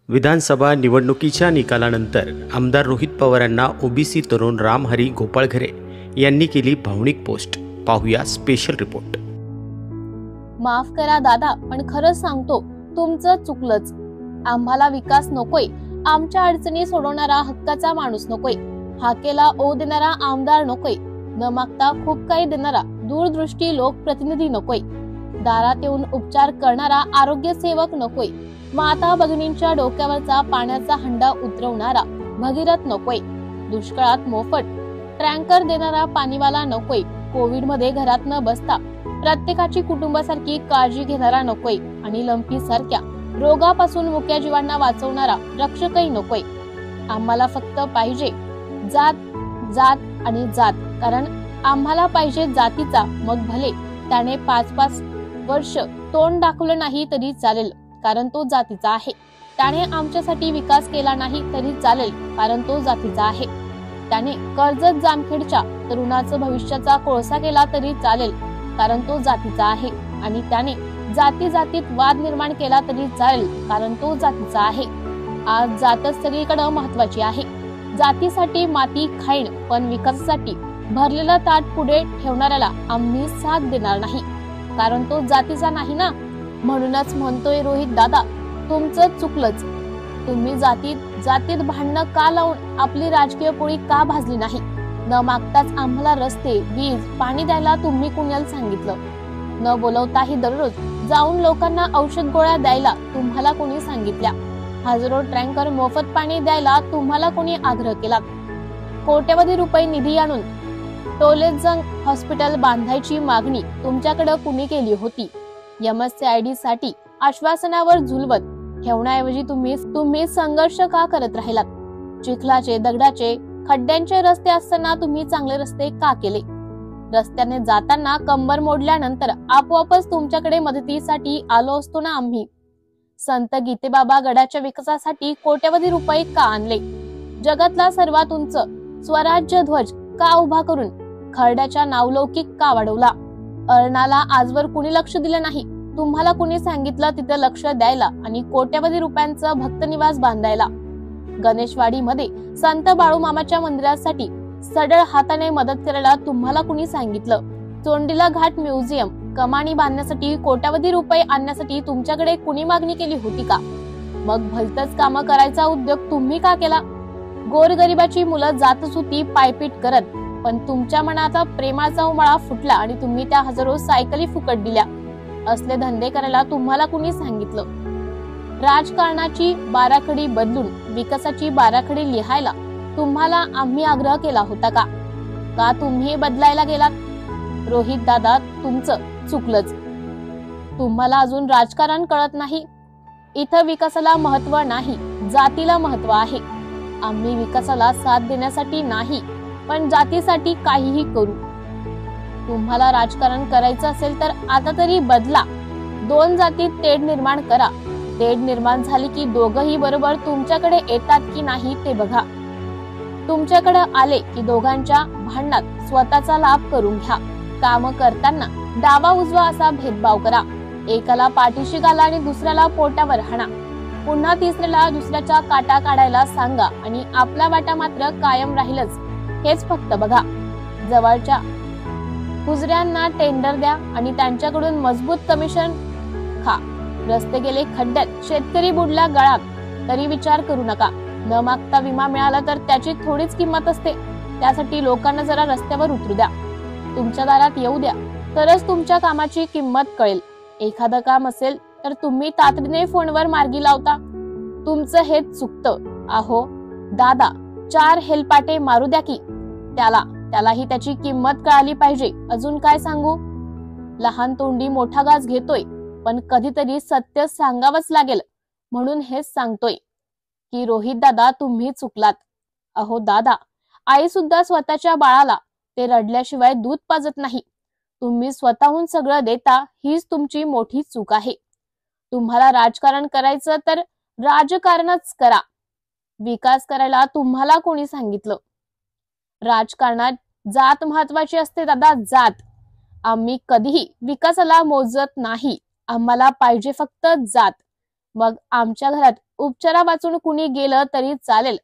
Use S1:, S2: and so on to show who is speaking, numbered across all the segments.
S1: विधानसभा निवडणुकीच्या निकालानंतर आमदार रोहित पवारांना ओबीसी तरुण रामहरी गोपाळघरे यांनी केली भावनिक पोस्ट. पाहूया स्पेशल रिपोर्ट.
S2: माफ करा दादा, पण खरंच सांगतो तुमचं चुकलंच. आम्हाला विकास नकोय, आमच्या अडचणी सोडवणारा हक्काचा माणूस नकोय, हाकेला ओ देणारा आमदार नकोय, न मागता खूप काही देणारा दूरदृष्टी लोकप्रतिनिधी नकोय, दारात येऊन उपचार करणारा आरोग्य सेवक नकोय, माता भगिनींच्या डोक्यावरचा पाण्याचा हंडा उतरवणारा भगीरथ नकोय, दुष्काळात मोफत टँकर देणारा पाणीवाला नकोय, कोविड मध्ये घरात न बसता प्रत्येकाची कुटुंबासारखी काळजी घेणारा नकोय, आणि लंपी सारख्या रोगापासून मुक्या जीवांना वाचवणारा रक्षकही नकोय. आम्हाला फक्त पाहिजे जात जात आणि जात. कारण आम्हाला पाहिजे जातीचा, मग भले त्याने 5-5 वर्ष तोंड दाखवलं नाही तरी चालेल, कारण तो जातीचा आहे. त्याने आमच्यासाठी विकास केला नाही तरी चालेल, कारण तो जातीचा आहे. त्याने कर्जत जामखेडच्या तरुणाचं भविष्याचा कोळसा केला तरी चालेल, कारण तो जातीचा आहे. आणि त्याने जाती जातीत वाद निर्माण केला तरी चालेल, कारण तो जातीचा आहे. आज जातच सगळीकडे महत्वाची आहे. जातीसाठी माती खाईन, पण विकासासाठी भरलेला ताट पुढे ठेवणाऱ्याला आम्ही साथ देणार नाही, कारण तो जातीचा नाही ना. म्हणूनच म्हणतोय रोहित दादा, तुमचं चुकलंच. तुम्ही जातीत जातीत भांडणं का लावून आपली राजकीय पोळी का भाजली नाही? न मागताच आम्हाला रस्ते, वीज, पाणी द्यायला तुम्ही कुणाला सांगितलं? न बोलवताही दररोज जाऊन लोकांना औषध गोळ्या द्यायला तुम्हाला कोणी सांगितल्या? हजारो टँकर मोफत पाणी द्यायला तुम्हाला कोणी आग्रह केला? कोट्यवधी रुपये निधी आणून टोलेजंग हॉस्पिटल बांधायची मागणी तुमच्याकडे कुणी केली होती? MSCID साठी आश्वासनावर झुलवत ठेवण्याऐवजी तुम्ही संघर्ष का करत राहिलात? चिखलाचे, दगडाचे, खड्ड्यांचे रस्ते असताना तुम्ही चांगले रस्ते का केले? रस्त्याने जाताना कंबर मोडल्यानंतर आपोआपच तुमच्याकडे मदतीसाठी आलो असतो ना आम्ही. संत गीतेबाबा गडाच्या विकासासाठी कोट्यवधी रुपये का आणले? जगातला सर्वात उंच स्वराज्य ध्वज का उभा करून खरड्याच्या नावलौकिक का वाढवला? अरणाला आजवर कुणी लक्ष दिलं नाही. तुम्हाला कुणी सांगितलं तिथे लक्ष द्यायला आणि कोट्यवधी रुपयांचं भक्त निवास बांधायला? गणेशवाडी मध्ये संत बाळूमामाच्या मंदिरासाठी सडळ हाताने मदत करायला तुम्हाला कुणी सांगितलं? चोंडीला घाट म्युझियम कमानी बांधण्यासाठी कोट्यवधी रुपये आणण्यासाठी तुमच्याकडे कुणी मागणी केली होती का? मग भलतच काम करायचा उद्योग तुम्ही का केला? गोरगरिबाची मुलं जातच होती पायपीट करत, पण तुमच्या मनाचा प्रेमाचा उमाळा फुटला आणि तुम्ही त्या हजारो सायकली फुकट दिल्या. असले धंदे करायला तुम्हाला कुणी सांगितलं? राजकारणाची बाराखडी बदलून विकासाची बाराखडी लिहायला तुम्हाला आम्ही आग्रह केला होता का? का तुम्ही बदलायला गेलात? रोहित दादा, तुमचं चुकलंच. तुम्हाला अजून राजकारण कळत नाही. इथं विकासाला महत्व नाही, जातीला महत्व आहे. आम्ही विकासाला साथ देण्यासाठी नाही, पण जातीसाठी काहीही करू. तुम्हाला राजकारण करायचं असेल तर आता तरी बदला. 2 जातीत तेढ निर्माण करा. तेढ निर्माण झाली की दोघही बरोबर तुमच्याकडे येतात की नाही ते बघा. तुमच्याकडे आले की दोघांच्या भांडणात स्वतःचा लाभ करून घ्या. काम करताना डावा उजवा असा भेदभाव करा. एकाला पाठीशी घाला आणि दुसऱ्याला पोटावर हाणा. पुन्हा तिसऱ्याला दुसऱ्याच्या काटा काढायला सांगा आणि आपला वाटा मात्र कायम राहीलच हेच फक्त बघा. जवळच्या हुजऱ्यांना टेंडर द्या आणि त्यांच्याकडून मजबूत कमिशन खा. रस्ते गेले खड्ड्यात, शेतकरी बुडला गळात, तरी विचार करू नका. न मागता विमा मिळाला तर त्याची थोडीच किंमत असते. त्यासाठी लोकांना जरा रस्त्यावर उतरू द्या, तुमच्या दारात येऊ द्या, तरच तुमच्या कामाची किंमत कळेल. एखादं काम असेल तर तुम्ही तातडीने फोनवर मार्गी लावता. तुमचं हेच चुकतं. अहो दादा, 4 हेलपाटे मारू द्या की त्यालाही त्याची किंमत कळाली पाहिजे. अजून काय सांगू? लहान तोंडी मोठा घास घेतोय, पण कधीतरी सत्य सांगावंच लागेल. म्हणून हेच सांगतोय की रोहित दादा, तुम्ही चुकलात. अहो दादा, आई सुद्धा स्वतःच्या बाळाला ते रडल्याशिवाय दूध पाजत नाही. तुम्ही स्वतःहून सगळं देता, हीच तुमची मोठी चूक आहे. तुम्हाला राजकारण करायचं तर राजकारणच करा. विकास करायला तुम्हाला कोणी सांगितलं? राजकारणात जात महत्वाची असते दादा, जात. आम्ही कधीही विकासाला मोजत नाही. आम्हाला पाहिजे फक्त जात. मग आमच्या घरात उपचारा वाचून कुणी गेलं तरी चालेल,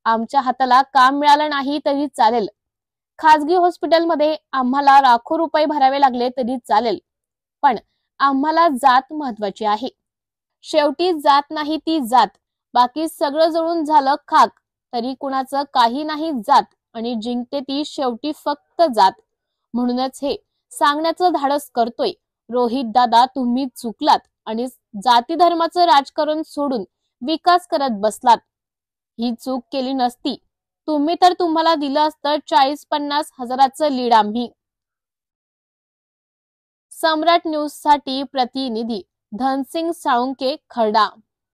S2: आमच्या हाताला काम मिळालं नाही तरी चालेल, खासगी हॉस्पिटलमध्ये आम्हाला लाखो रुपये भरावे लागले तरी चालेल, पण आम्हाला जात महत्वाची आहे. शेवटी जात नाही ती जात, बाकी सगळं जळून झालं खाक तरी कुणाचं काही नाही जात आणि जिंकते ती शेवटी फक्त जात. म्हणूनच हे सांगण्याचं धाडस करतोय, रोहित दादा तुम्ही चुकलात आणि जाती धर्माचं राजकारण सोडून विकास करत बसलात. ही चूक केली नसती तुम्ही तर तुम्हाला दिलं असतं 40-50 हजाराचं लीड आम्ही. सम्राट न्यूज साठी प्रतिनिधी धनसिंग साळुंके, खर्डा.